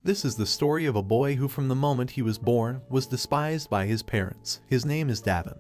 This is the story of a boy who from the moment he was born was despised by his parents. His name is Davin,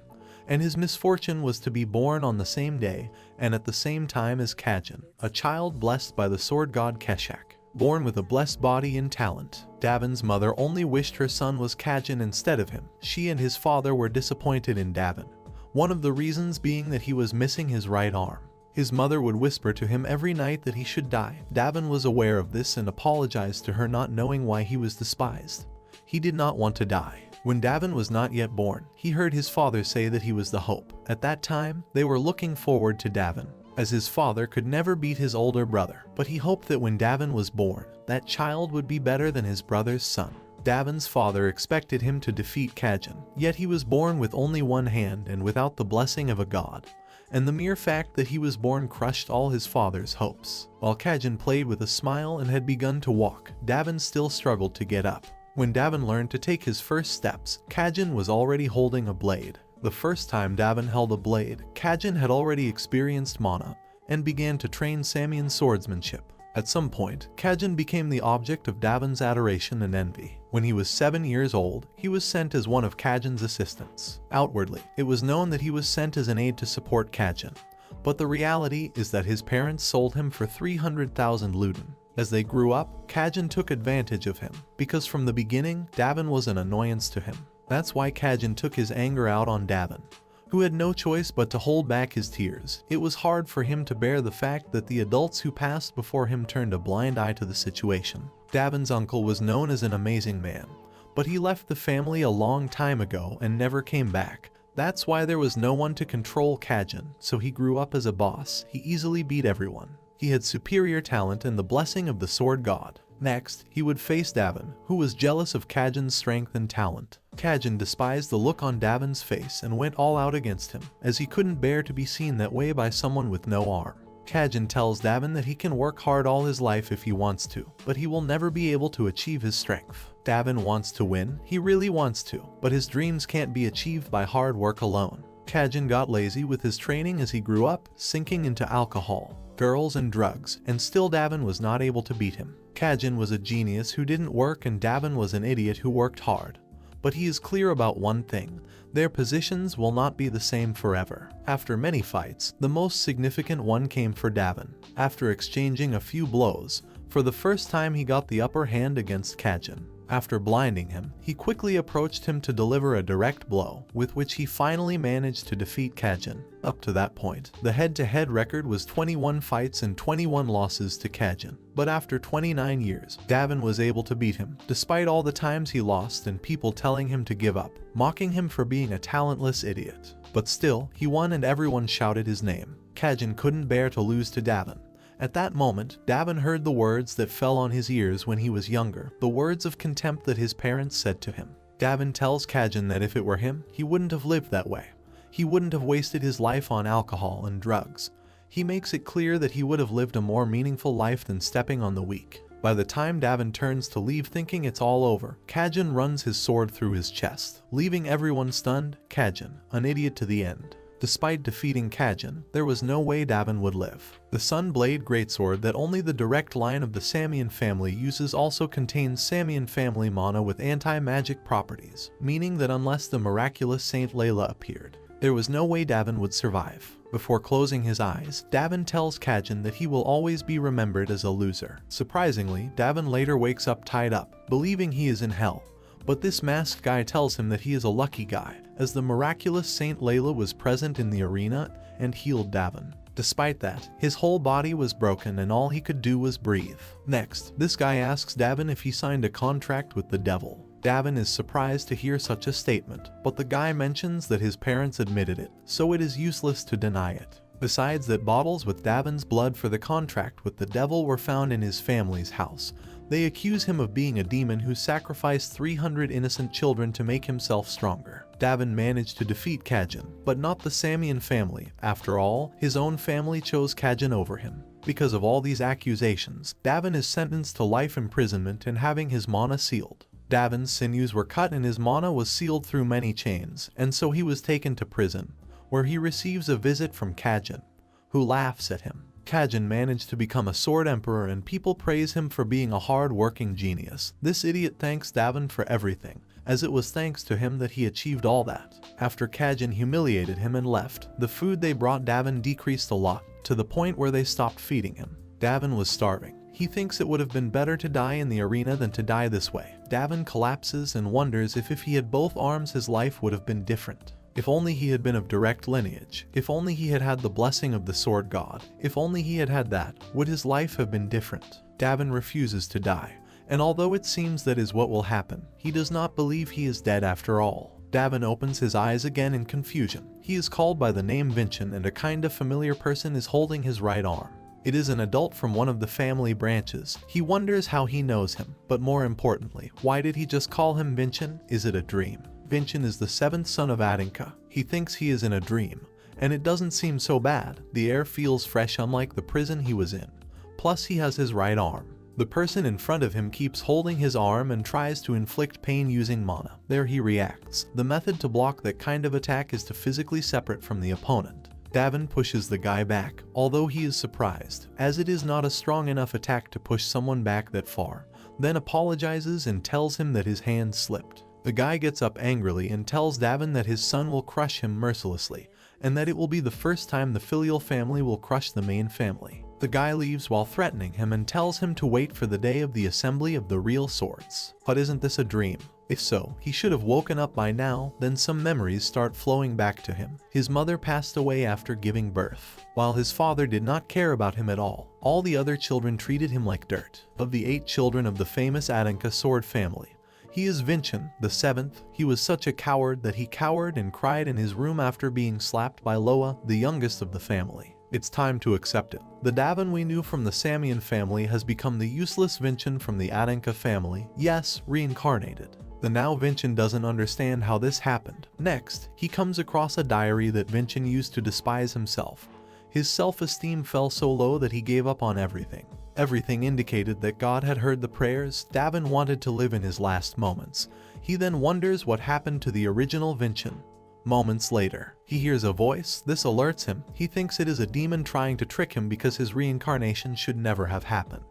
and his misfortune was to be born on the same day and at the same time as Kajin, a child blessed by the sword god Keshak. Born with a blessed body and talent, Davin's mother only wished her son was Kajin instead of him. She and his father were disappointed in Davin, one of the reasons being that he was missing his right arm. His mother would whisper to him every night that he should die. Davin was aware of this and apologized to her, not knowing why he was despised. He did not want to die. When Davin was not yet born, he heard his father say that he was the hope. At that time, they were looking forward to Davin, as his father could never beat his older brother. But he hoped that when Davin was born, that child would be better than his brother's son. Davin's father expected him to defeat Kajin, yet he was born with only one hand and without the blessing of a god. And the mere fact that he was born crushed all his father's hopes. While Kajin played with a smile and had begun to walk, Davin still struggled to get up. When Davin learned to take his first steps, Kajin was already holding a blade. The first time Davin held a blade, Kajin had already experienced mana and began to train Samian swordsmanship. At some point, Kajin became the object of Davin's adoration and envy. When he was 7 years old, he was sent as one of Kajin's assistants. Outwardly, it was known that he was sent as an aide to support Kajin, but the reality is that his parents sold him for 300,000 luden. As they grew up, Kajin took advantage of him, because from the beginning, Davin was an annoyance to him. That's why Kajin took his anger out on Davin, who had no choice but to hold back his tears. It was hard for him to bear the fact that the adults who passed before him turned a blind eye to the situation. Davin's uncle was known as an amazing man, but he left the family a long time ago and never came back. That's why there was no one to control Kajin, so he grew up as a boss. He easily beat everyone. He had superior talent and the blessing of the sword god. Next, he would face Davin, who was jealous of Kajin's strength and talent. Kajin despised the look on Davin's face and went all out against him, as he couldn't bear to be seen that way by someone with no arm. Kajin tells Davin that he can work hard all his life if he wants to, but he will never be able to achieve his strength. Davin wants to win, he really wants to, but his dreams can't be achieved by hard work alone. Kajin got lazy with his training as he grew up, sinking into alcohol, girls and drugs, and still Davin was not able to beat him. Kajin was a genius who didn't work and Davin was an idiot who worked hard. But he is clear about one thing: their positions will not be the same forever. After many fights, the most significant one came for Davin. After exchanging a few blows, for the first time he got the upper hand against Kajin. After blinding him, he quickly approached him to deliver a direct blow, with which he finally managed to defeat Kajin. Up to that point, the head-to-head record was 21 fights and 21 losses to Kajin. But after 29 years, Davin was able to beat him, despite all the times he lost and people telling him to give up, mocking him for being a talentless idiot. But still, he won and everyone shouted his name. Kajin couldn't bear to lose to Davin. At that moment, Davin heard the words that fell on his ears when he was younger, the words of contempt that his parents said to him. Davin tells Kajin that if it were him, he wouldn't have lived that way. He wouldn't have wasted his life on alcohol and drugs. He makes it clear that he would have lived a more meaningful life than stepping on the weak. By the time Davin turns to leave thinking it's all over, Kajin runs his sword through his chest, leaving everyone stunned. Kajin, an idiot to the end. Despite defeating Kajin, there was no way Davin would live. The Sun Blade Greatsword that only the direct line of the Samian family uses also contains Samian family mana with anti-magic properties, meaning that unless the miraculous Saint Layla appeared, there was no way Davin would survive. Before closing his eyes, Davin tells Kajin that he will always be remembered as a loser. Surprisingly, Davin later wakes up tied up, believing he is in hell. But this masked guy tells him that he is a lucky guy, as the miraculous Saint Layla was present in the arena and healed Davin. Despite that, his whole body was broken and all he could do was breathe. Next, this guy asks Davin if he signed a contract with the devil. Davin is surprised to hear such a statement, but the guy mentions that his parents admitted it, so it is useless to deny it. Besides that, bottles with Davin's blood for the contract with the devil were found in his family's house. They accuse him of being a demon who sacrificed 300 innocent children to make himself stronger. Davin managed to defeat Kajin, but not the Samian family. After all, his own family chose Kajin over him. Because of all these accusations, Davin is sentenced to life imprisonment and having his mana sealed. Davin's sinews were cut and his mana was sealed through many chains, and so he was taken to prison, where he receives a visit from Kajin, who laughs at him. Kajin managed to become a sword emperor and people praise him for being a hard-working genius. This idiot thanks Davin for everything, as it was thanks to him that he achieved all that. After Kajin humiliated him and left, the food they brought Davin decreased a lot, to the point where they stopped feeding him. Davin was starving. He thinks it would have been better to die in the arena than to die this way. Davin collapses and wonders if he had both arms his life would have been different. If only he had been of direct lineage. If only he had had the blessing of the sword god. If only he had had that, would his life have been different? Davin refuses to die, and although it seems that is what will happen, he does not believe he is dead after all. Davin opens his eyes again in confusion. He is called by the name Vincent and a kind of familiar person is holding his right arm. It is an adult from one of the family branches. He wonders how he knows him, but more importantly, why did he just call him Vincent? Is it a dream? Vincent is the 7th son of Adinka. He thinks he is in a dream, and it doesn't seem so bad. The air feels fresh unlike the prison he was in. Plus he has his right arm. The person in front of him keeps holding his arm and tries to inflict pain using mana. There he reacts. The method to block that kind of attack is to physically separate from the opponent. Davin pushes the guy back, although he is surprised, as it is not a strong enough attack to push someone back that far, then apologizes and tells him that his hand slipped. The guy gets up angrily and tells Davin that his son will crush him mercilessly, and that it will be the first time the filial family will crush the main family. The guy leaves while threatening him and tells him to wait for the day of the assembly of the real swords. But isn't this a dream? If so, he should have woken up by now. Then some memories start flowing back to him. His mother passed away after giving birth, while his father did not care about him at all. All the other children treated him like dirt. Of the 8 children of the famous Adinka sword family, he is Vincent, the 7th. He was such a coward that he cowered and cried in his room after being slapped by Loa, the youngest of the family. It's time to accept it. The Davin we knew from the Samian family has become the useless Vincent from the Adinka family, yes, reincarnated. The now Vincent doesn't understand how this happened. Next, he comes across a diary that Vincent used to despise himself. His self-esteem fell so low that he gave up on everything. Everything indicated that God had heard the prayers. Davin wanted to live in his last moments. He then wonders what happened to the original Vincent. Moments later, he hears a voice. This alerts him. He thinks it is a demon trying to trick him because his reincarnation should never have happened.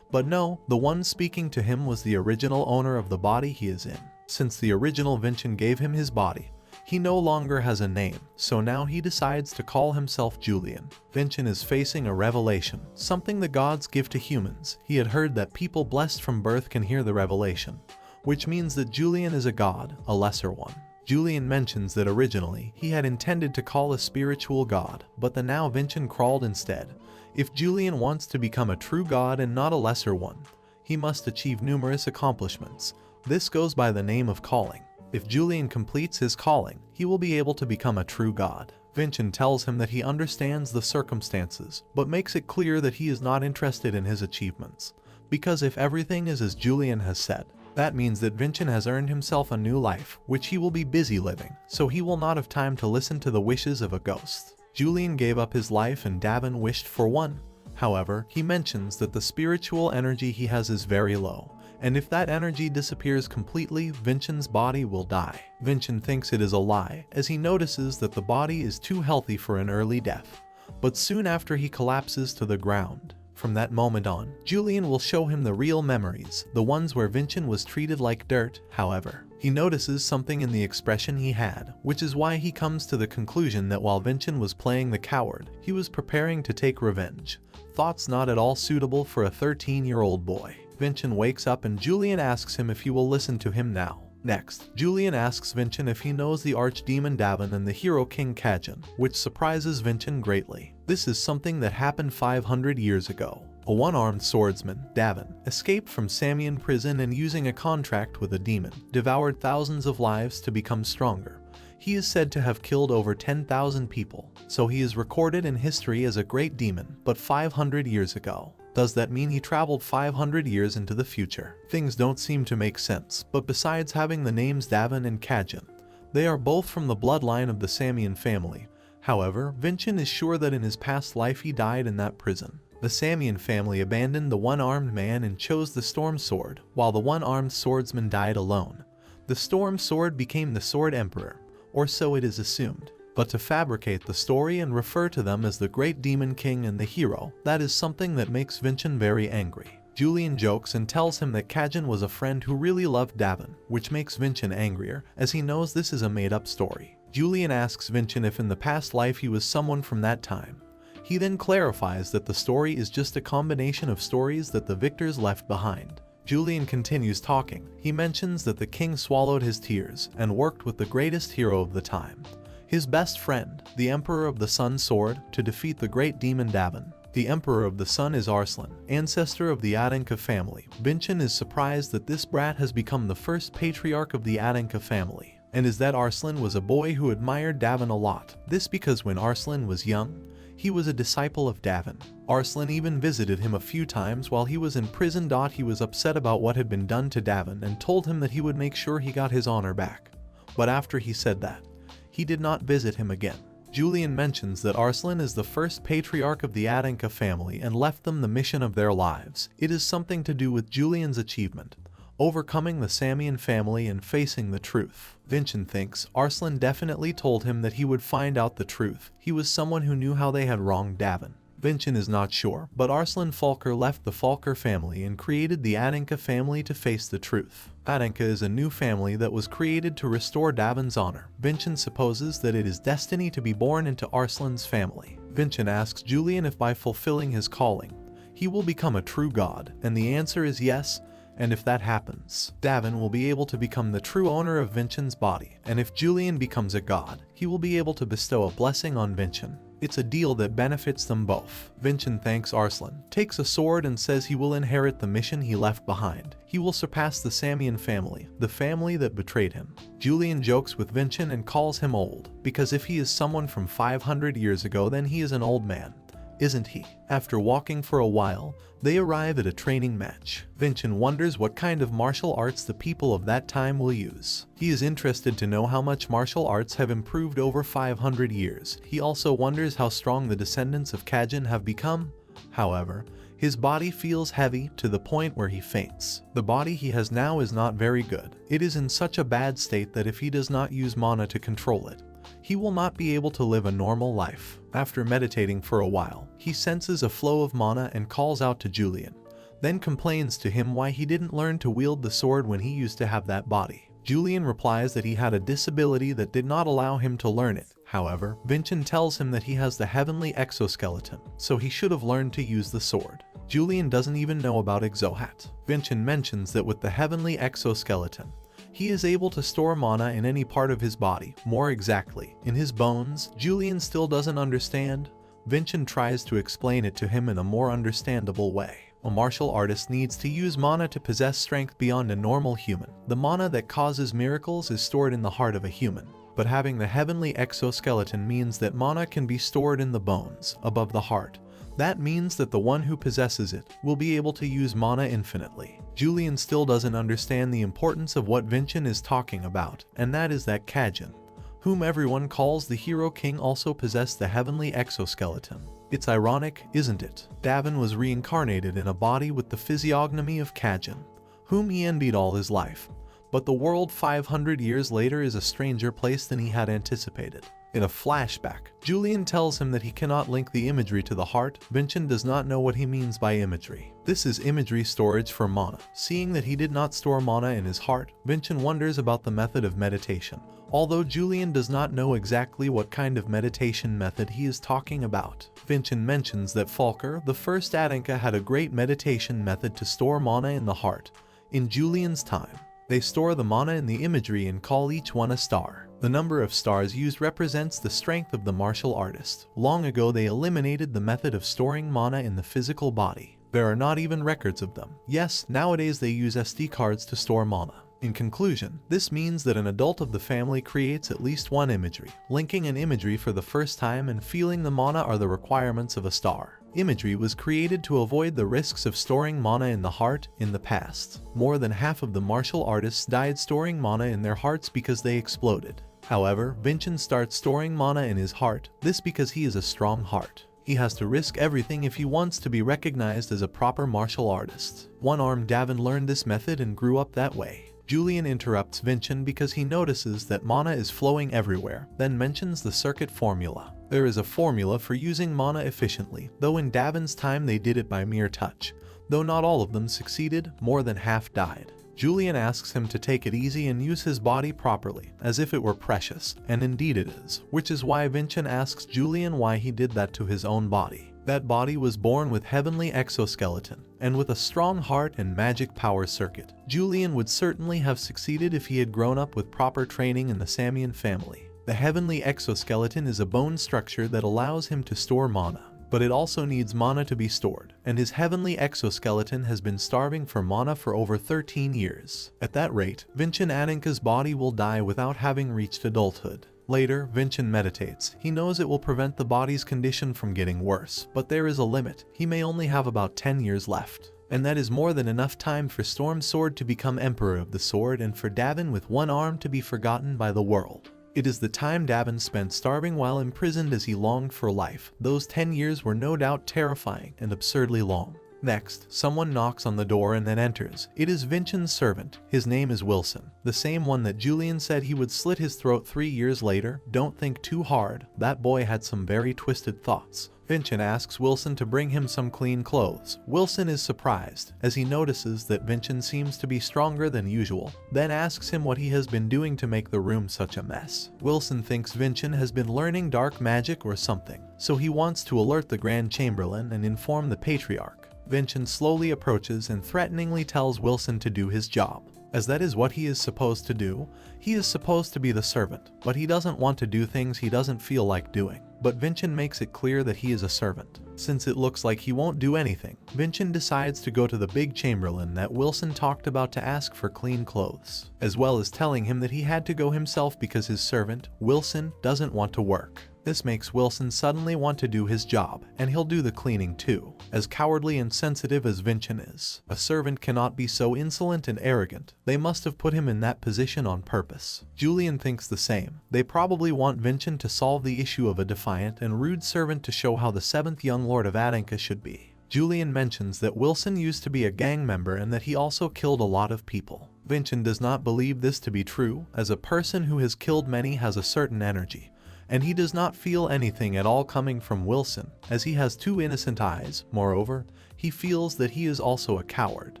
But no, the one speaking to him was the original owner of the body he is in. Since the original Vincent gave him his body, he no longer has a name, so now he decides to call himself Julian. Vincent is facing a revelation, something the gods give to humans. He had heard that people blessed from birth can hear the revelation, which means that Julian is a god, a lesser one. Julian mentions that originally he had intended to call a spiritual god, but the now Vincent crawled instead. If Julian wants to become a true god and not a lesser one, he must achieve numerous accomplishments. This goes by the name of calling. If Julian completes his calling, he will be able to become a true god. Vincent tells him that he understands the circumstances, but makes it clear that he is not interested in his achievements. Because if everything is as Julian has said, that means that Vincent has earned himself a new life, which he will be busy living, so he will not have time to listen to the wishes of a ghost. Julian gave up his life and Davin wished for one. However, he mentions that the spiritual energy he has is very low, and if that energy disappears completely, Vincent's body will die. Vincent thinks it is a lie, as he notices that the body is too healthy for an early death. But soon after he collapses to the ground. From that moment on, Julian will show him the real memories, the ones where Vincent was treated like dirt. However, he notices something in the expression he had, which is why he comes to the conclusion that while Vincent was playing the coward, he was preparing to take revenge. Thoughts not at all suitable for a 13-year-old boy. Vincent wakes up and Julian asks him if he will listen to him now. Next, Julian asks Vincent if he knows the archdemon Davin and the hero King Kajin, which surprises Vincent greatly. This is something that happened 500 years ago. A one-armed swordsman, Davin, escaped from Samian prison and using a contract with a demon, devoured thousands of lives to become stronger. He is said to have killed over 10,000 people, so he is recorded in history as a great demon, but 500 years ago. Does that mean he traveled 500 years into the future? Things don't seem to make sense, but besides having the names Davin and Kajin, they are both from the bloodline of the Samian family. However, Vincent is sure that in his past life he died in that prison. The Samian family abandoned the one-armed man and chose the storm sword, while the one-armed swordsman died alone. The storm sword became the sword emperor, or so it is assumed. but to fabricate the story and refer to them as the great demon king and the hero. That is something that makes Vincent very angry. Julian jokes and tells him that Kajin was a friend who really loved Davin, which makes Vincent angrier, as he knows this is a made-up story. Julian asks Vincent if in the past life he was someone from that time. He then clarifies that the story is just a combination of stories that the victors left behind. Julian continues talking. He mentions that the king swallowed his tears and worked with the greatest hero of the time, his best friend, the Emperor of the Sun Sword, to defeat the great demon Davin. The Emperor of the Sun is Arslan, ancestor of the Adanka family. Vincent is surprised that this brat has become the first patriarch of the Adanka family, and is that Arslan was a boy who admired Davin a lot. This because when Arslan was young, he was a disciple of Davin. Arslan even visited him a few times while he was in prison. He was upset about what had been done to Davin and told him that he would make sure he got his honor back. But after he said that, he did not visit him again. Julian mentions that Arslan is the first patriarch of the Adanka family and left them the mission of their lives. It is something to do with Julian's achievement, overcoming the Samian family and facing the truth. Vincent thinks Arslan definitely told him that he would find out the truth. He was someone who knew how they had wronged Davin. Vincent is not sure, but Arslan Falker left the Falker family and created the Adanka family to face the truth. Adanka is a new family that was created to restore Davin's honor. Vincent supposes that it is destiny to be born into Arslan's family. Vincent asks Julian if by fulfilling his calling, he will become a true god, and the answer is yes. And if that happens, Davin will be able to become the true owner of Vincent's body, and if Julian becomes a god, he will be able to bestow a blessing on Vincent. It's a deal that benefits them both. Vincent thanks Arslan, takes a sword and says he will inherit the mission he left behind. He will surpass the Samian family, the family that betrayed him. Julian jokes with Vincent and calls him old, because if he is someone from 500 years ago then he is an old man, isn't he? After walking for a while, they arrive at a training match. Vincent wonders what kind of martial arts the people of that time will use. He is interested to know how much martial arts have improved over 500 years. He also wonders how strong the descendants of Kajin have become. However, his body feels heavy to the point where he faints. The body he has now is not very good. It is in such a bad state that if he does not use mana to control it, he will not be able to live a normal life. After meditating for a while, he senses a flow of mana and calls out to Julian, then complains to him why he didn't learn to wield the sword when he used to have that body. Julian replies that he had a disability that did not allow him to learn it. However, Vincent tells him that he has the heavenly exoskeleton, so he should have learned to use the sword. Julian doesn't even know about Exohat. Vincent mentions that with the heavenly exoskeleton, he is able to store mana in any part of his body, more exactly, in his bones. Julian still doesn't understand. Vincent tries to explain it to him in a more understandable way. A martial artist needs to use mana to possess strength beyond a normal human. The mana that causes miracles is stored in the heart of a human, but having the heavenly exoskeleton means that mana can be stored in the bones, above the heart. That means that the one who possesses it will be able to use mana infinitely. Julian still doesn't understand the importance of what Vincent is talking about, and that is that Kajin, whom everyone calls the Hero King, also possessed the heavenly exoskeleton. It's ironic, isn't it? Davin was reincarnated in a body with the physiognomy of Kajin, whom he envied all his life, but the world 500 years later is a stranger place than he had anticipated. In a flashback, Julian tells him that he cannot link the imagery to the heart. Vincent does not know what he means by imagery. This is imagery storage for mana. Seeing that he did not store mana in his heart, Vincent wonders about the method of meditation. Although Julian does not know exactly what kind of meditation method he is talking about, Vincent mentions that Falker, the first Adanka, had a great meditation method to store mana in the heart. In Julian's time, they store the mana in the imagery and call each one a star. The number of stars used represents the strength of the martial artist. Long ago they eliminated the method of storing mana in the physical body. There are not even records of them. Yes, nowadays they use SD cards to store mana. In conclusion, this means that an adult of the family creates at least one imagery. Linking an imagery for the first time and feeling the mana are the requirements of a star. Imagery was created to avoid the risks of storing mana in the heart in the past. More than half of the martial artists died storing mana in their hearts because they exploded. However, Vincent starts storing mana in his heart, this because he is a strong heart. He has to risk everything if he wants to be recognized as a proper martial artist. One-armed Davin learned this method and grew up that way. Julian interrupts Vincent because he notices that mana is flowing everywhere, then mentions the circuit formula. There is a formula for using mana efficiently, though in Davin's time they did it by mere touch. Though not all of them succeeded, more than half died. Julian asks him to take it easy and use his body properly, as if it were precious, and indeed it is, which is why Vincent asks Julian why he did that to his own body. That body was born with heavenly exoskeleton, and with a strong heart and magic power circuit. Julian would certainly have succeeded if he had grown up with proper training in the Samian family. The heavenly exoskeleton is a bone structure that allows him to store mana, but it also needs mana to be stored, and his heavenly exoskeleton has been starving for mana for over 13 years. At that rate, Vincent Adinka's body will die without having reached adulthood. Later, Vincent meditates. He knows it will prevent the body's condition from getting worse, but there is a limit. He may only have about 10 years left. And that is more than enough time for Storm Sword to become Emperor of the Sword and for Davin with one arm to be forgotten by the world. It is the time Davin spent starving while imprisoned as he longed for life. Those 10 years were no doubt terrifying and absurdly long. Next, someone knocks on the door and then enters. It is Vincent's servant. His name is Wilson, the same one that Julian said he would slit his throat 3 years later. Don't think too hard, that boy had some very twisted thoughts. Vincent asks Wilson to bring him some clean clothes. Wilson is surprised, as he notices that Vincent seems to be stronger than usual, then asks him what he has been doing to make the room such a mess. Wilson thinks Vincent has been learning dark magic or something, so he wants to alert the Grand Chamberlain and inform the Patriarch. Vincent slowly approaches and threateningly tells Wilson to do his job. As that is what he is supposed to do. He is supposed to be the servant, but he doesn't want to do things he doesn't feel like doing. But Vincent makes it clear that he is a servant. Since it looks like he won't do anything, Vincent decides to go to the big chamberlain that Wilson talked about to ask for clean clothes, as well as telling him that he had to go himself because his servant, Wilson, doesn't want to work. This makes Wilson suddenly want to do his job, and he'll do the cleaning too. As cowardly and sensitive as Vincent is, a servant cannot be so insolent and arrogant. They must have put him in that position on purpose. Julian thinks the same. They probably want Vincent to solve the issue of a defiant and rude servant to show how the 7th young lord of Adinka should be. Julian mentions that Wilson used to be a gang member and that he also killed a lot of people. Vincent does not believe this to be true, as a person who has killed many has a certain energy, and he does not feel anything at all coming from Wilson, as he has 2 innocent eyes. Moreover, he feels that he is also a coward.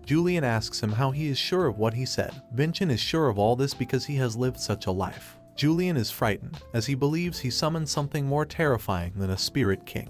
Julian asks him how he is sure of what he said. Vincent is sure of all this because he has lived such a life. Julian is frightened, as he believes he summoned something more terrifying than a spirit king.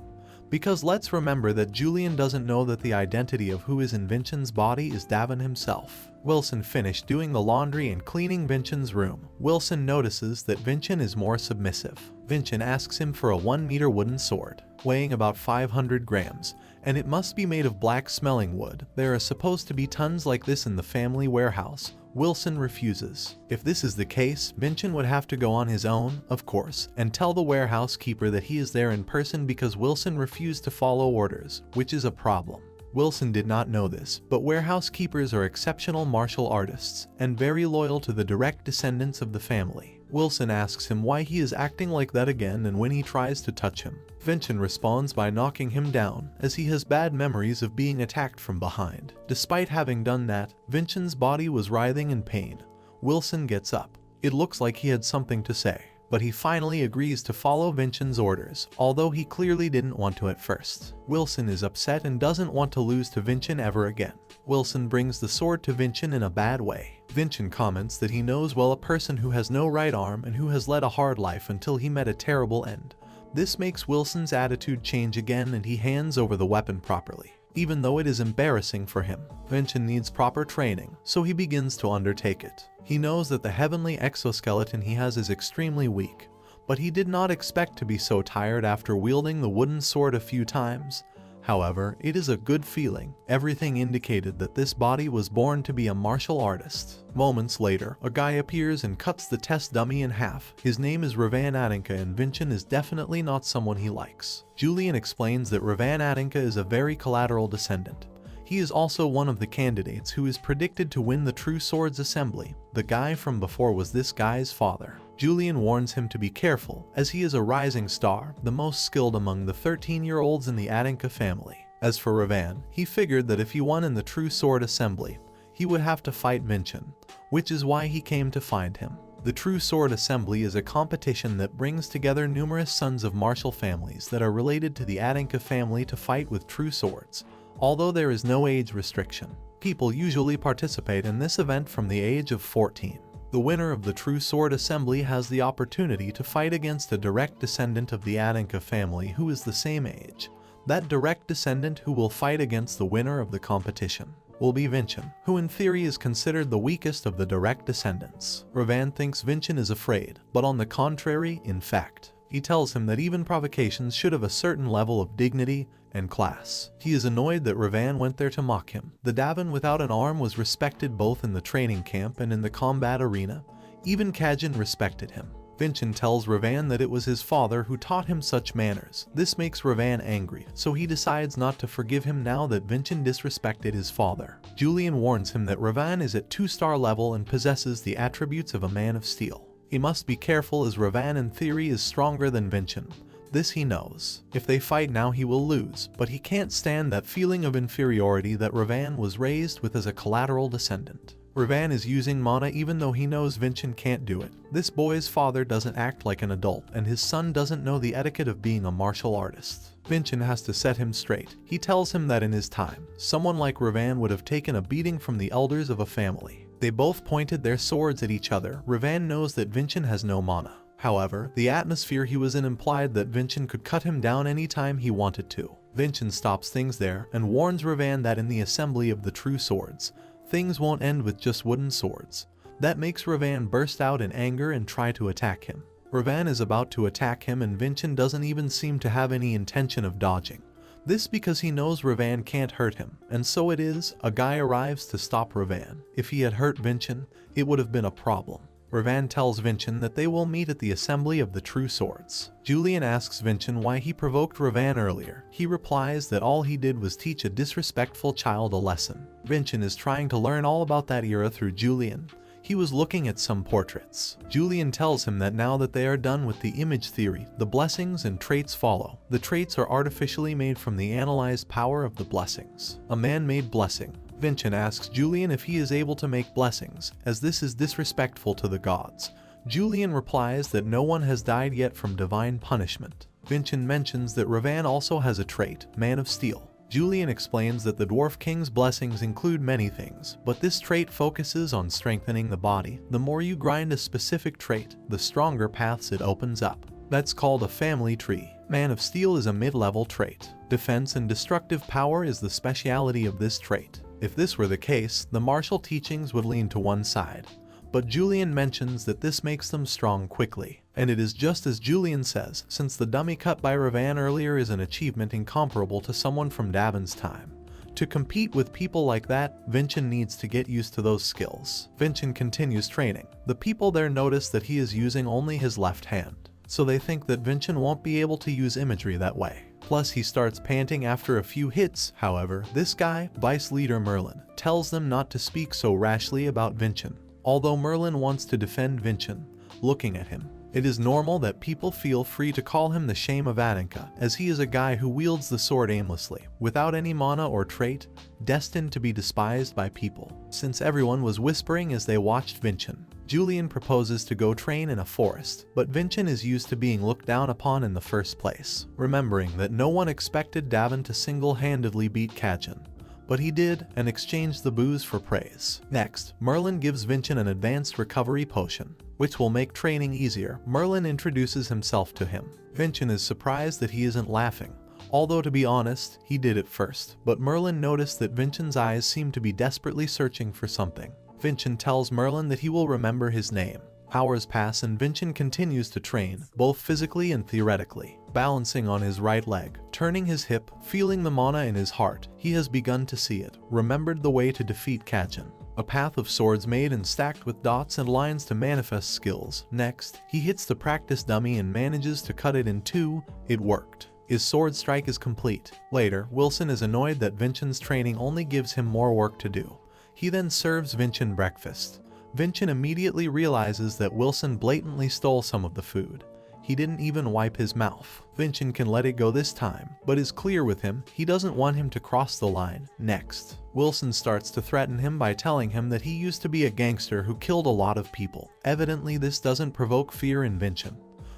Because let's remember that Julian doesn't know that the identity of who is in Vincent's body is Davin himself. Wilson finished doing the laundry and cleaning Vincent's room. Wilson notices that Vincent is more submissive. Vincent asks him for a 1-meter wooden sword, weighing about 500 grams, and it must be made of black smelling wood. There are supposed to be tons like this in the family warehouse. Wilson refuses. If this is the case, Vincent would have to go on his own, of course, and tell the warehouse keeper that he is there in person because Wilson refused to follow orders, which is a problem. Wilson did not know this, but warehouse keepers are exceptional martial artists and very loyal to the direct descendants of the family. Wilson asks him why he is acting like that again, and when he tries to touch him, Vincent responds by knocking him down, as he has bad memories of being attacked from behind. Despite having done that, Vincent's body was writhing in pain. Wilson gets up. It looks like he had something to say, but he finally agrees to follow Vincent's orders, although he clearly didn't want to at first. Wilson is upset and doesn't want to lose to Vincent ever again. Wilson brings the sword to Vincent in a bad way. Vincent comments that he knows well a person who has no right arm and who has led a hard life until he met a terrible end. This makes Wilson's attitude change again, and he hands over the weapon properly, even though it is embarrassing for him. Vincent needs proper training, so he begins to undertake it. He knows that the heavenly exoskeleton he has is extremely weak, but he did not expect to be so tired after wielding the wooden sword a few times. However, it is a good feeling. Everything indicated that this body was born to be a martial artist. Moments later, a guy appears and cuts the test dummy in half. His name is Revan Adinka, and Vincent is definitely not someone he likes. Julian explains that Revan Adinka is a very collateral descendant. He is also one of the candidates who is predicted to win the True Swords Assembly. The guy from before was this guy's father. Julian warns him to be careful, as he is a rising star, the most skilled among the 13-year-olds in the Adinka family. As for Revan, he figured that if he won in the True Sword Assembly, he would have to fight Vincent. which is why he came to find him. The True Sword Assembly is a competition that brings together numerous sons of martial families that are related to the Adanka family to fight with true swords. Although there is no age restriction, people usually participate in this event from the age of 14. The winner of the True Sword Assembly has the opportunity to fight against a direct descendant of the Adanka family who is the same age. That direct descendant who will fight against the winner of the competition will be Vincent, who in theory is considered the weakest of the direct descendants. Revan thinks Vincent is afraid, but on the contrary, in fact, he tells him that even provocations should have a certain level of dignity and class. He is annoyed that Revan went there to mock him. The Davin without an arm was respected both in the training camp and in the combat arena. Even Khajiit respected him. Vincent tells Revan that it was his father who taught him such manners. This makes Revan angry, so he decides not to forgive him now that Vincent disrespected his father. Julian warns him that Revan is at 2-star level and possesses the attributes of a man of steel. He must be careful as Revan in theory is stronger than Vincent. This he knows. If they fight now he will lose, but he can't stand that feeling of inferiority that Revan was raised with as a collateral descendant. Revan is using mana even though he knows Vincent can't do it. This boy's father doesn't act like an adult, and his son doesn't know the etiquette of being a martial artist. Vincent has to set him straight. He tells him that in his time, someone like Revan would have taken a beating from the elders of a family. They both pointed their swords at each other. Revan knows that Vincent has no mana. However, the atmosphere he was in implied that Vincent could cut him down anytime he wanted to. Vincent stops things there and warns Revan that in the assembly of the true swords, things won't end with just wooden swords. That makes Revan burst out in anger and try to attack him. Revan is about to attack him and Vincent doesn't even seem to have any intention of dodging. This because he knows Revan can't hurt him, and so it is, a guy arrives to stop Revan. If he had hurt Vincent, it would have been a problem. Revan tells Vincent that they will meet at the assembly of the true swords. Julian asks Vincent why he provoked Revan earlier. He replies that all he did was teach a disrespectful child a lesson. Vincent is trying to learn all about that era through Julian. He was looking at some portraits. Julian tells him that now that they are done with the image theory, the blessings and traits follow. The traits are artificially made from the analyzed power of the blessings. A man-made blessing. Vincent asks Julian if he is able to make blessings, as this is disrespectful to the gods. Julian replies that no one has died yet from divine punishment. Vincent mentions that Revan also has a trait, Man of Steel. Julian explains that the Dwarf King's blessings include many things, but this trait focuses on strengthening the body. The more you grind a specific trait, the stronger paths it opens up. That's called a family tree. Man of Steel is a mid-level trait. Defense and destructive power is the speciality of this trait. If this were the case, the martial teachings would lean to one side. But Julian mentions that this makes them strong quickly. And it is just as Julian says, since the dummy cut by Revan earlier is an achievement incomparable to someone from Davin's time. To compete with people like that, Vincent needs to get used to those skills. Vincent continues training. The people there notice that he is using only his left hand, so they think that Vincent won't be able to use imagery that way. Plus he starts panting after a few hits. However, this guy, Vice Leader Merlin, tells them not to speak so rashly about Vincent. Although Merlin wants to defend Vincent, looking at him, it is normal that people feel free to call him the shame of Adanka, as he is a guy who wields the sword aimlessly, without any mana or trait, destined to be despised by people. Since everyone was whispering as they watched Vincent, Julian proposes to go train in a forest, but Vincent is used to being looked down upon in the first place, remembering that no one expected Davin to single-handedly beat Khajiit. But he did, and exchanged the booze for praise. Next, Merlin gives Vincent an advanced recovery potion, which will make training easier. Merlin introduces himself to him. Vincent is surprised that he isn't laughing, although to be honest, he did at first. But Merlin noticed that Vincent's eyes seem to be desperately searching for something. Vincent tells Merlin that he will remember his name. Hours pass and Vincent continues to train, both physically and theoretically, balancing on his right leg, turning his hip, feeling the mana in his heart. He has begun to see it, remembered the way to defeat Khajiit. A path of swords made and stacked with dots and lines to manifest skills. Next, he hits the practice dummy and manages to cut it in two. It worked. His sword strike is complete. Later, Wilson is annoyed that Vincent's training only gives him more work to do. He then serves Vincent breakfast. Vincent immediately realizes that Wilson blatantly stole some of the food. He didn't even wipe his mouth. Vincent can let it go this time, but is clear with him he doesn't want him to cross the line. Next, Wilson starts to threaten him by telling him that he used to be a gangster who killed a lot of people. Evidently this doesn't provoke fear in Vincent,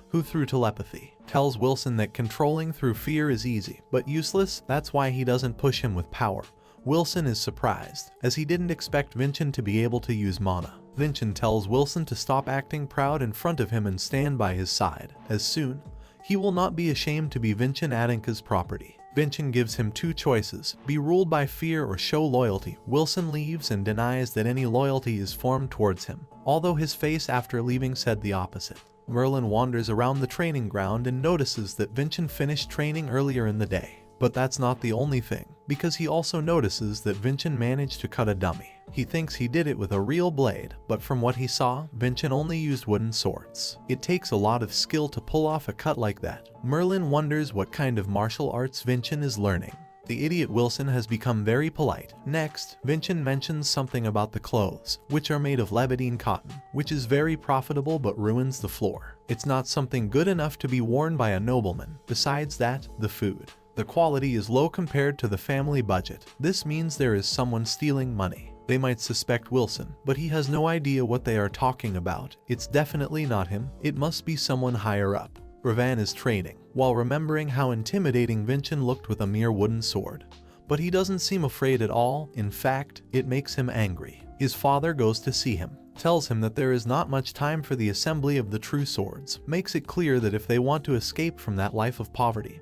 who through telepathy tells Wilson that controlling through fear is easy but useless. That's why he doesn't push him with power. Wilson is surprised, as he didn't expect Vincent to be able to use mana. Vincent tells Wilson to stop acting proud in front of him and stand by his side, as soon he will not be ashamed to be Vincent Adinka's property. Vincent gives him two choices: be ruled by fear or show loyalty. Wilson leaves and denies that any loyalty is formed towards him, although his face after leaving said the opposite. Merlin wanders around the training ground and notices that Vincent finished training earlier in the day. But that's not the only thing, because he also notices that Vincent managed to cut a dummy. He thinks he did it with a real blade, but from what he saw, Vincent only used wooden swords. It takes a lot of skill to pull off a cut like that. Merlin wonders what kind of martial arts Vincent is learning. The idiot Wilson has become very polite. Next, Vincent mentions something about the clothes, which are made of Lebatine cotton, which is very profitable but ruins the floor. It's not something good enough to be worn by a nobleman. Besides that, the food. The quality is low compared to the family budget. This means there is someone stealing money. They might suspect Wilson, but he has no idea what they are talking about. It's definitely not him. It must be someone higher up. Revan is training, while remembering how intimidating Vincent looked with a mere wooden sword. But he doesn't seem afraid at all. In fact, it makes him angry. His father goes to see him, tells him that there is not much time for the assembly of the true swords, makes it clear that if they want to escape from that life of poverty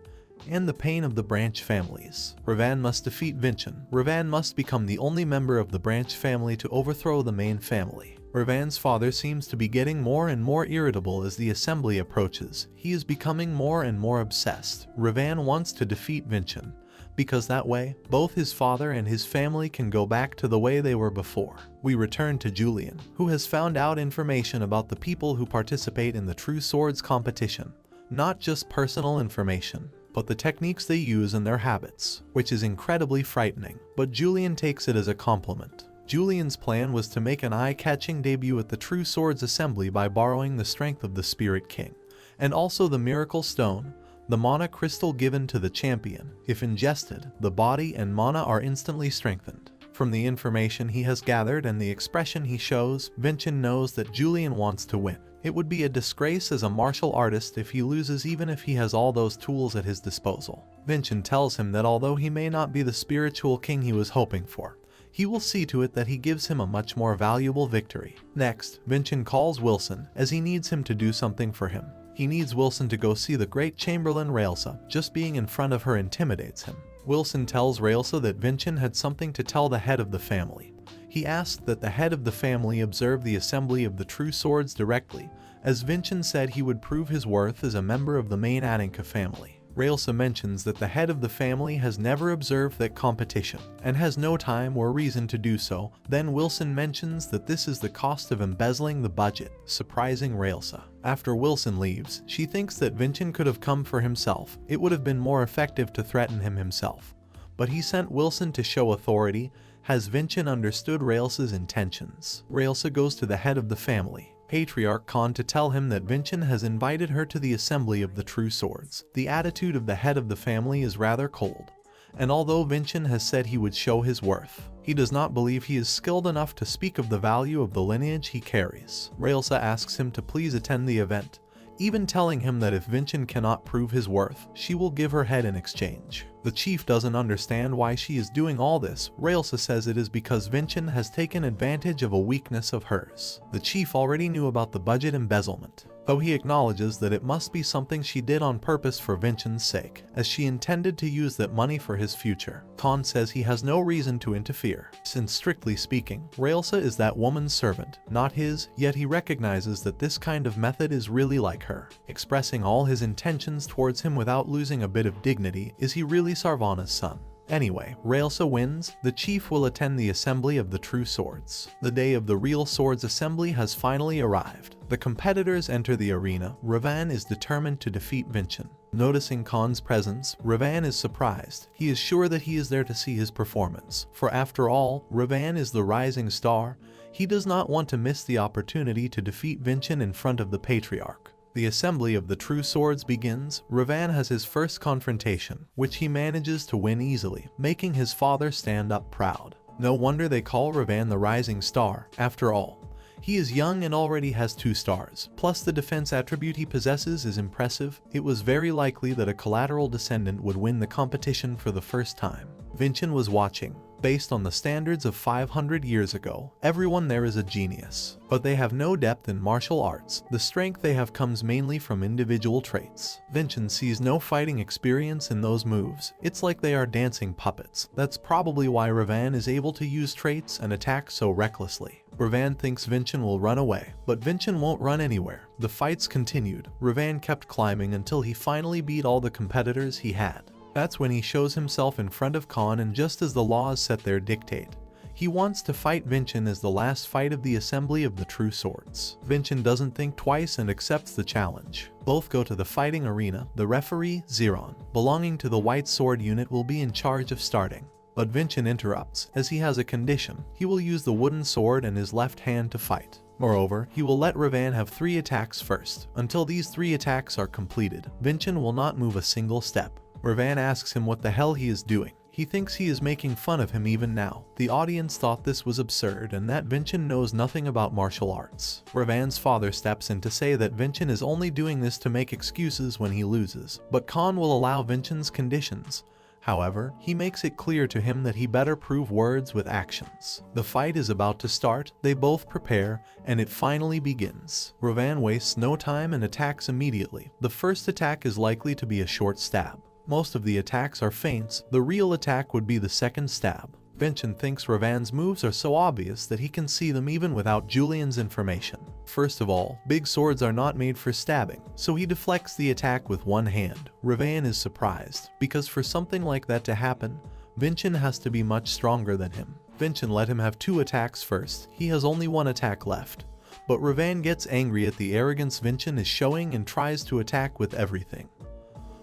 and the pain of the branch families, Revan must defeat Vincent. Revan must become the only member of the branch family to overthrow the main family. Revan's father seems to be getting more and more irritable as the assembly approaches. He is becoming more and more obsessed. Revan wants to defeat Vincent, because that way, both his father and his family can go back to the way they were before. We return to Julian, who has found out information about the people who participate in the True Swords competition. Not just personal information, but the techniques they use and their habits, which is incredibly frightening. But Julian takes it as a compliment. Julian's plan was to make an eye-catching debut at the True Swords assembly by borrowing the strength of the Spirit King, and also the Miracle Stone, the mana crystal given to the champion. If ingested, the body and mana are instantly strengthened. From the information he has gathered and the expression he shows, Vincent knows that Julian wants to win. It would be a disgrace as a martial artist if he loses, even if he has all those tools at his disposal. Vincent tells him that although he may not be the spiritual king he was hoping for, he will see to it that he gives him a much more valuable victory. Next, Vincent calls Wilson, as he needs him to do something for him. He needs Wilson to go see the great Chamberlain Raelsa. Just being in front of her intimidates him. Wilson tells Raelsa that Vincent had something to tell the head of the family. He asked that the head of the family observe the assembly of the True Swords directly, as Vincent said he would prove his worth as a member of the main Adinka family. Raelsa mentions that the head of the family has never observed that competition, and has no time or reason to do so. Then Wilson mentions that this is the cost of embezzling the budget, surprising Raelsa. After Wilson leaves, she thinks that Vincent could have come for himself. It would have been more effective to threaten him himself. But he sent Wilson to show authority. Has Vincent understood Raelsa's intentions? Raelsa goes to the head of the family, Patriarch Khan, to tell him that Vincent has invited her to the assembly of the True Swords. The attitude of the head of the family is rather cold, and although Vincent has said he would show his worth, he does not believe he is skilled enough to speak of the value of the lineage he carries. Raelsa asks him to please attend the event, even telling him that if Vincent cannot prove his worth, she will give her head in exchange. The chief doesn't understand why she is doing all this. Raelsa says it is because Vincent has taken advantage of a weakness of hers. The chief already knew about the budget embezzlement, though he acknowledges that it must be something she did on purpose for Vincent's sake, as she intended to use that money for his future. Khan says he has no reason to interfere, since strictly speaking, Raelsa is that woman's servant, not his, yet he recognizes that this kind of method is really like her. Expressing all his intentions towards him without losing a bit of dignity, is he really Sarvana's son? Anyway, Raelsa wins. The chief will attend the assembly of the True Swords. The day of the real swords assembly has finally arrived. The competitors enter the arena. Revan is determined to defeat Vincent. Noticing Khan's presence, Revan is surprised. He is sure that he is there to see his performance, for after all, Revan is the rising star. He does not want to miss the opportunity to defeat Vincent in front of the Patriarch. The assembly of the true swords begins. Revan has his first confrontation, which he manages to win easily, making his father stand up proud. No wonder they call Revan the rising star. After all, he is young and already has 2 stars, plus the defense attribute he possesses is impressive. It was very likely that a collateral descendant would win the competition for the first time. Vincent was watching. Based on the standards of 500 years ago, everyone there is a genius, but they have no depth in martial arts. The strength they have comes mainly from individual traits. Vincent sees no fighting experience in those moves. It's like they are dancing puppets. That's probably why Revan is able to use traits and attack so recklessly. Revan thinks Vincent will run away, but Vincent won't run anywhere. The fights continued. Revan kept climbing until he finally beat all the competitors he had. That's when he shows himself in front of Khan, and just as the laws set their dictate, he wants to fight Vincent as the last fight of the assembly of the true swords. Vincent doesn't think twice and accepts the challenge. Both go to the fighting arena. The referee, Zeron, belonging to the white sword unit, will be in charge of starting. But Vincent interrupts, as he has a condition. He will use the wooden sword in his left hand to fight. Moreover, he will let Revan have 3 attacks first. Until these 3 attacks are completed, Vincent will not move a single step. Revan asks him what the hell he is doing. He thinks he is making fun of him even now. The audience thought this was absurd and that Vincent knows nothing about martial arts. Revan's father steps in to say that Vincent is only doing this to make excuses when he loses, but Khan will allow Vincent's conditions. However, he makes it clear to him that he better prove words with actions. The fight is about to start. They both prepare, and it finally begins. Revan wastes no time and attacks immediately. The first attack is likely to be a short stab. Most of the attacks are feints. The real attack would be the second stab. Vincent thinks Revan's moves are so obvious that he can see them even without Julian's information. First of all, big swords are not made for stabbing, so he deflects the attack with one hand. Revan is surprised, because for something like that to happen, Vincent has to be much stronger than him. Vincent let him have 2 attacks first. He has only 1 attack left. But Revan gets angry at the arrogance Vincent is showing and tries to attack with everything.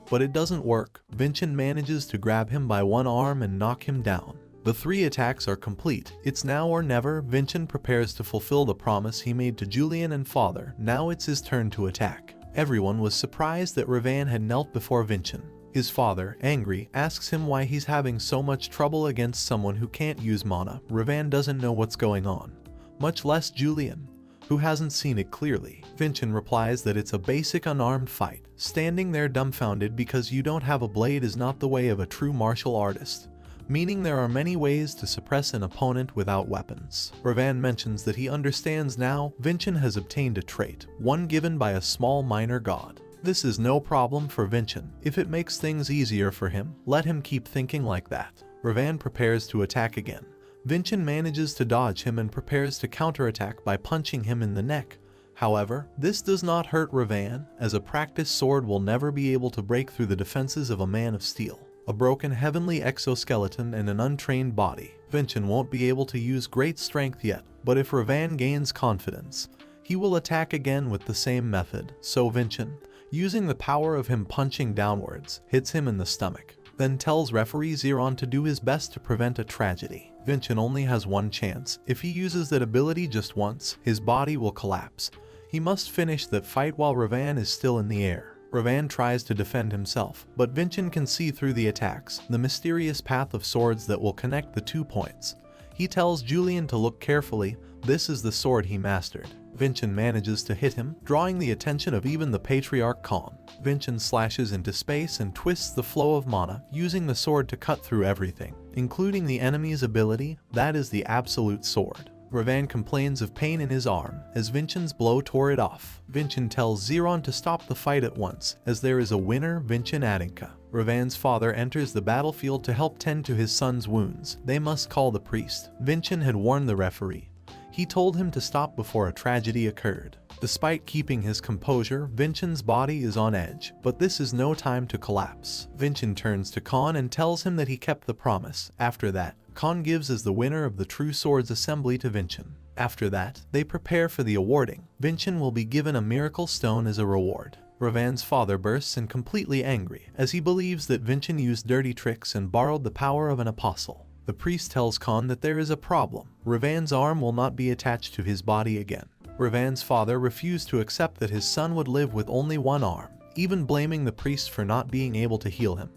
But it doesn't work. Vincent manages to grab him by one arm and knock him down. The 3 attacks are complete. It's now or never. Vincent prepares to fulfill the promise he made to Julian and father. Now it's his turn to attack. Everyone was surprised that Revan had knelt before Vincent. His father, angry, asks him why he's having so much trouble against someone who can't use mana. Revan doesn't know what's going on, much less Julian, who hasn't seen it clearly. Vincent replies that it's a basic unarmed fight. Standing there dumbfounded because you don't have a blade is not the way of a true martial artist, meaning there are many ways to suppress an opponent without weapons. Revan mentions that he understands now. Vincent has obtained a trait, one given by a small minor god. This is no problem for Vincent. If it makes things easier for him, let him keep thinking like that. Revan prepares to attack again. Vincent manages to dodge him and prepares to counterattack by punching him in the neck. However, this does not hurt Revan, as a practiced sword will never be able to break through the defenses of a man of steel. A broken heavenly exoskeleton and an untrained body. Vincent won't be able to use great strength yet, but if Revan gains confidence, he will attack again with the same method. So Vincent, using the power of him punching downwards, hits him in the stomach, then tells referee Zeron to do his best to prevent a tragedy. Vincent only has one chance. If he uses that ability just once, his body will collapse. He must finish that fight while Revan is still in the air. Revan tries to defend himself, but Vincent can see through the attacks, the mysterious path of swords that will connect the 2 points. He tells Julian to look carefully. This is the sword he mastered. Vincent manages to hit him, drawing the attention of even the Patriarch Khan. Vincent slashes into space and twists the flow of mana, using the sword to cut through everything, including the enemy's ability. That is the absolute sword. Revan complains of pain in his arm, as Vincent's blow tore it off. Vincent tells Zeron to stop the fight at once, as there is a winner, Vincent Adinka. Revan's father enters the battlefield to help tend to his son's wounds. They must call the priest. Vincent had warned the referee. He told him to stop before a tragedy occurred. Despite keeping his composure, Vincent's body is on edge, but this is no time to collapse. Vincent turns to Khan and tells him that he kept the promise. After that, Khan gives as the winner of the True Swords Assembly to Vincent. After that, they prepare for the awarding. Vincent will be given a miracle stone as a reward. Revan's father bursts in completely angry, as he believes that Vincent used dirty tricks and borrowed the power of an apostle. The priest tells Khan that there is a problem. Revan's arm will not be attached to his body again. Revan's father refused to accept that his son would live with only one arm, even blaming the priest for not being able to heal him.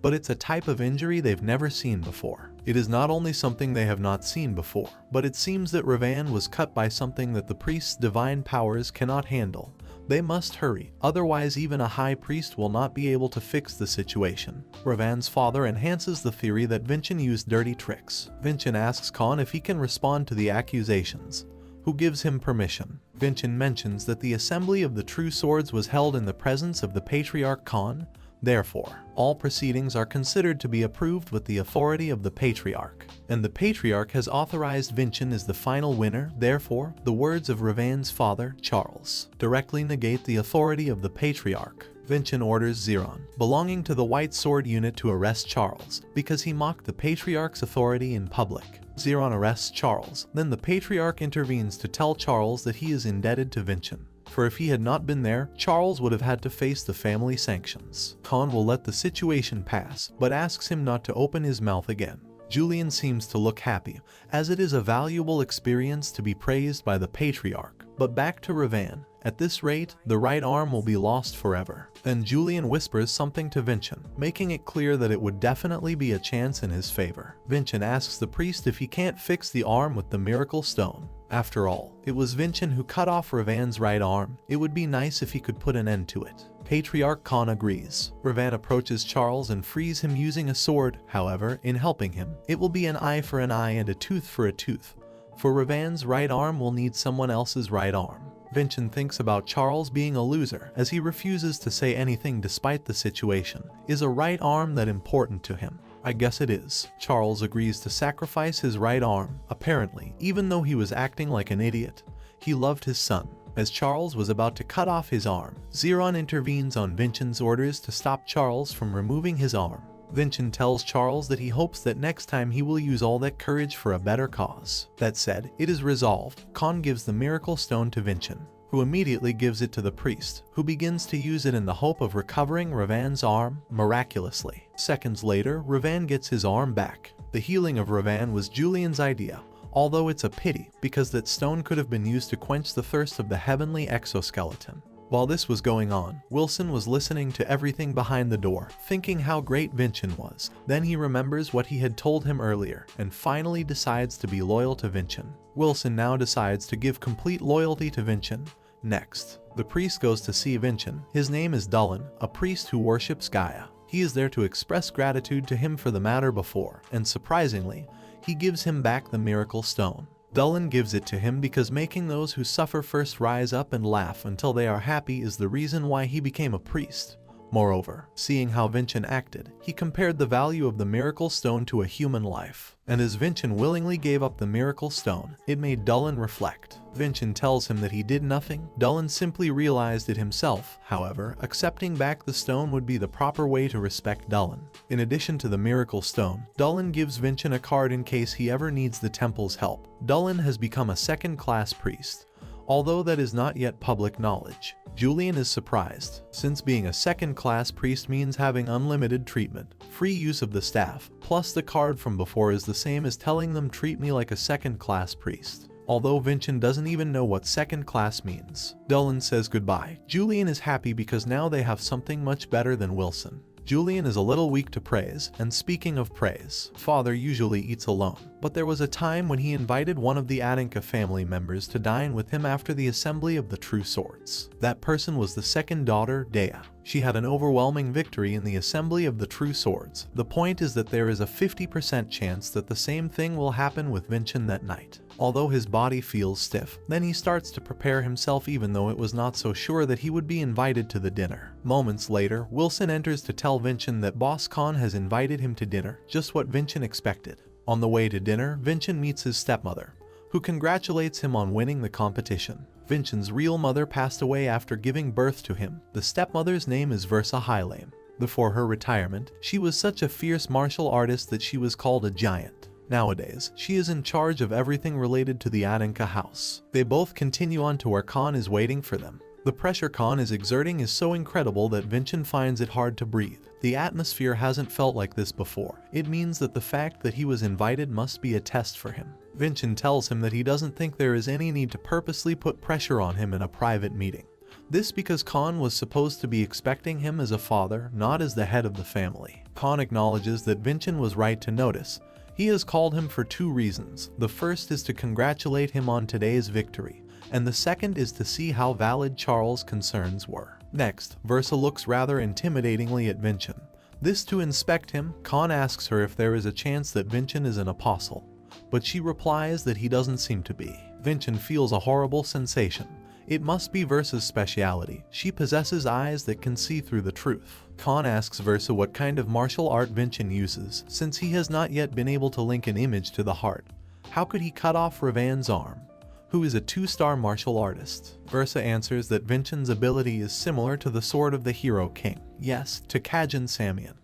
But it's a type of injury they've never seen before. It is not only something they have not seen before, but it seems that Revan was cut by something that the priest's divine powers cannot handle. They must hurry, otherwise even a high priest will not be able to fix the situation. Revan's father enhances the theory that Vincent used dirty tricks. Vincent asks Khan if he can respond to the accusations, who gives him permission. Vincent mentions that the assembly of the true swords was held in the presence of the patriarch Khan. Therefore, all proceedings are considered to be approved with the authority of the patriarch, and the patriarch has authorized Vincent as the final winner. Therefore, the words of Revan's father, Charles, directly negate the authority of the patriarch. Vincent orders Zeron, belonging to the White Sword unit, to arrest Charles because he mocked the patriarch's authority in public. Zeron arrests Charles, then the patriarch intervenes to tell Charles that he is indebted to Vincent, for if he had not been there, Charles would have had to face the family sanctions. Khan will let the situation pass, but asks him not to open his mouth again. Julian seems to look happy, as it is a valuable experience to be praised by the patriarch. But back to Revan. At this rate, the right arm will be lost forever. Then Julian whispers something to Vincent, making it clear that it would definitely be a chance in his favor. Vincent asks the priest if he can't fix the arm with the miracle stone. After all, it was Vincent who cut off Revan's right arm. It would be nice if he could put an end to it. Patriarch Khan agrees. Revan approaches Charles and frees him using a sword. However, in helping him, it will be an eye for an eye and a tooth for a tooth. For Revan's right arm will need someone else's right arm. Vincent thinks about Charles being a loser, as he refuses to say anything despite the situation. Is a right arm that important to him? I guess it is. Charles agrees to sacrifice his right arm. Apparently, even though he was acting like an idiot, he loved his son. As Charles was about to cut off his arm, Zeron intervenes on Vincent's orders to stop Charles from removing his arm. Vincent tells Charles that he hopes that next time he will use all that courage for a better cause. That said, it is resolved. Khan gives the miracle stone to Vincent, who immediately gives it to the priest, who begins to use it in the hope of recovering Revan's arm, miraculously. Seconds later, Revan gets his arm back. The healing of Revan was Julian's idea, although it's a pity, because that stone could have been used to quench the thirst of the heavenly exoskeleton. While this was going on, Wilson was listening to everything behind the door, thinking how great Vincent was. Then he remembers what he had told him earlier, and finally decides to be loyal to Vincent. Wilson now decides to give complete loyalty to Vincent. Next, the priest goes to see Vincent. His name is Dulin, a priest who worships Gaia. He is there to express gratitude to him for the matter before, and surprisingly, he gives him back the miracle stone. Dulin gives it to him because making those who suffer first rise up and laugh until they are happy is the reason why he became a priest. Moreover, seeing how Vincent acted, he compared the value of the miracle stone to a human life. And as Vincent willingly gave up the miracle stone, it made Dulin reflect. Vincent tells him that he did nothing. Dulin simply realized it himself. However, accepting back the stone would be the proper way to respect Dulin. In addition to the miracle stone, Dulin gives Vincent a card in case he ever needs the temple's help. Dulin has become a second-class priest, although that is not yet public knowledge. Julian is surprised, since being a second-class priest means having unlimited treatment, free use of the staff, plus the card from before is the same as telling them treat me like a second-class priest. Although Vincent doesn't even know what second class means. Dulin says goodbye. Julian is happy because now they have something much better than Wilson. Julian is a little weak to praise, and speaking of praise, father usually eats alone. But there was a time when he invited one of the Adanka family members to dine with him after the assembly of the true swords. That person was the second daughter, Dea. She had an overwhelming victory in the assembly of the true swords. The point is that there is a 50% chance that the same thing will happen with Vincent that night. Although his body feels stiff, then he starts to prepare himself even though it was not so sure that he would be invited to the dinner. Moments later, Wilson enters to tell Vincent that Boss Khan has invited him to dinner, just what Vincent expected. On the way to dinner, Vincent meets his stepmother, who congratulates him on winning the competition. Vincent's real mother passed away after giving birth to him. The stepmother's name is Versa Hylame. Before her retirement, she was such a fierce martial artist that she was called a giant. Nowadays, she is in charge of everything related to the Adanka house. They both continue on to where Khan is waiting for them. The pressure Khan is exerting is so incredible that Vincent finds it hard to breathe. The atmosphere hasn't felt like this before. It means that the fact that he was invited must be a test for him. Vincent tells him that he doesn't think there is any need to purposely put pressure on him in a private meeting. This because Khan was supposed to be expecting him as a father, not as the head of the family. Khan acknowledges that Vincent was right to notice. He has called him for 2 reasons. The first is to congratulate him on today's victory, and the second is to see how valid Charles' concerns were. Next, Versa looks rather intimidatingly at Vincent. This to inspect him, Khan asks her if there is a chance that Vincent is an apostle, but she replies that he doesn't seem to be. Vincent feels a horrible sensation. It must be Versa's speciality. She possesses eyes that can see through the truth. Khan asks Versa what kind of martial art Vincent uses, since he has not yet been able to link an image to the heart. How could he cut off Revange's arm, who is a 2-star martial artist? Versa answers that Vincent's ability is similar to the sword of the hero king. Yes, to Kajin Samian.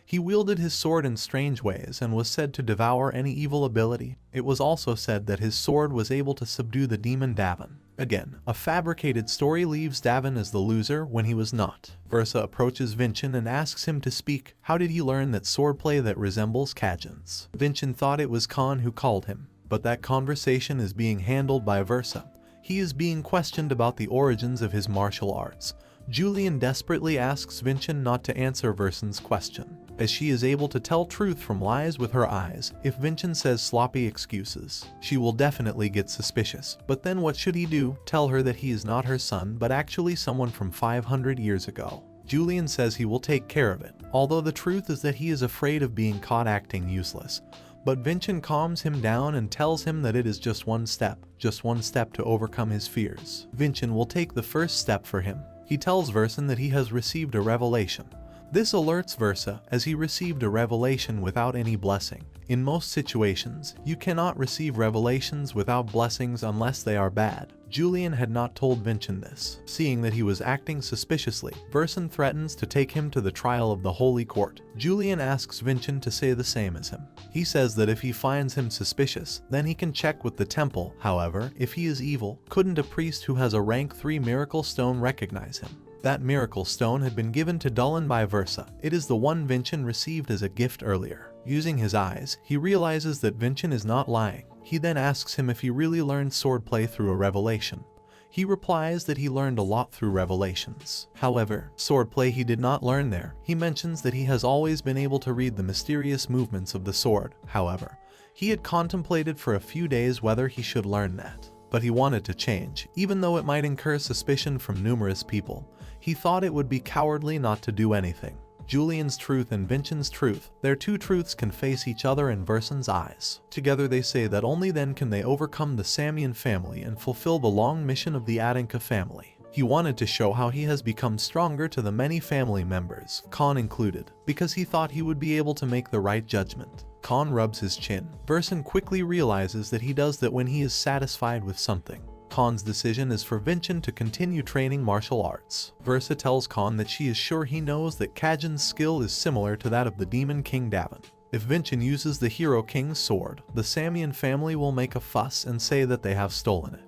He wielded his sword in strange ways and was said to devour any evil ability. It was also said that his sword was able to subdue the demon Davin. Again, a fabricated story leaves Davin as the loser when he was not. Versa approaches Vincent and asks him to speak. How did he learn that swordplay that resembles Kajin's? Vincent thought it was Khan who called him, but that conversation is being handled by Versa. He is being questioned about the origins of his martial arts. Julian desperately asks Vincent not to answer Versa's question, as she is able to tell truth from lies with her eyes. If Vincent says sloppy excuses, she will definitely get suspicious. But then what should he do? Tell her that he is not her son, but actually someone from 500 years ago. Julian says he will take care of it, although the truth is that he is afraid of being caught acting useless. But Vincent calms him down and tells him that it is just one step to overcome his fears. Vincent will take the first step for him. He tells Versa that he has received a revelation. This alerts Versa, as he received a revelation without any blessing. In most situations, you cannot receive revelations without blessings unless they are bad. Julian had not told Vincent this. Seeing that he was acting suspiciously, Versa threatens to take him to the trial of the Holy Court. Julian asks Vincent to say the same as him. He says that if he finds him suspicious, then he can check with the temple. However, if he is evil, couldn't a priest who has a rank 3 miracle stone recognize him? That miracle stone had been given to Dulin by Versa. It is the one Vincent received as a gift earlier. Using his eyes, he realizes that Vincent is not lying. He then asks him if he really learned swordplay through a revelation. He replies that he learned a lot through revelations. However, swordplay he did not learn there. He mentions that he has always been able to read the mysterious movements of the sword. However, he had contemplated for a few days whether he should learn that. But he wanted to change, even though it might incur suspicion from numerous people. He thought it would be cowardly not to do anything. Julian's truth and Vincent's truth, their 2 truths can face each other in Versa's eyes. Together they say that only then can they overcome the Samian family and fulfill the long mission of the Adanka family. He wanted to show how he has become stronger to the many family members, Khan included, because he thought he would be able to make the right judgment. Khan rubs his chin. Versa quickly realizes that he does that when he is satisfied with something. Khan's decision is for Vincent to continue training martial arts. Versa tells Khan that she is sure he knows that Kajin's skill is similar to that of the Demon King Davin. If Vincent uses the Hero King's sword, the Samian family will make a fuss and say that they have stolen it.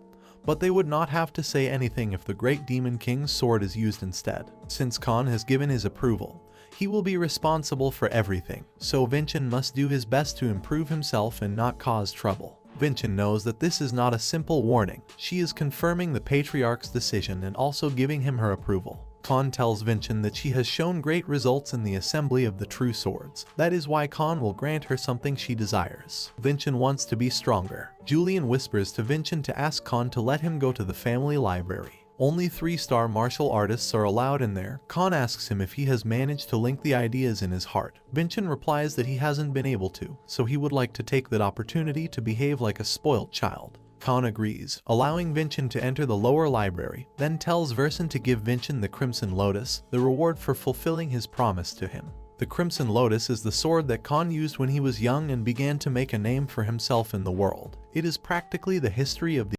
But they would not have to say anything if the Great Demon King's sword is used instead. Since Khan has given his approval, he will be responsible for everything, so Vincent must do his best to improve himself and not cause trouble. Vincent knows that this is not a simple warning. She is confirming the Patriarch's decision and also giving him her approval. Khan tells Vincent that she has shown great results in the assembly of the true swords. That is why Khan will grant her something she desires. Vincent wants to be stronger. Julian whispers to Vincent to ask Khan to let him go to the family library. Only 3-star martial artists are allowed in there. Khan asks him if he has managed to link the ideas in his heart. Vincent replies that he hasn't been able to, so he would like to take that opportunity to behave like a spoiled child. Khan agrees, allowing Vincent to enter the lower library, then tells Versa to give Vincent the Crimson Lotus, the reward for fulfilling his promise to him. The Crimson Lotus is the sword that Khan used when he was young and began to make a name for himself in the world. It is practically the history of the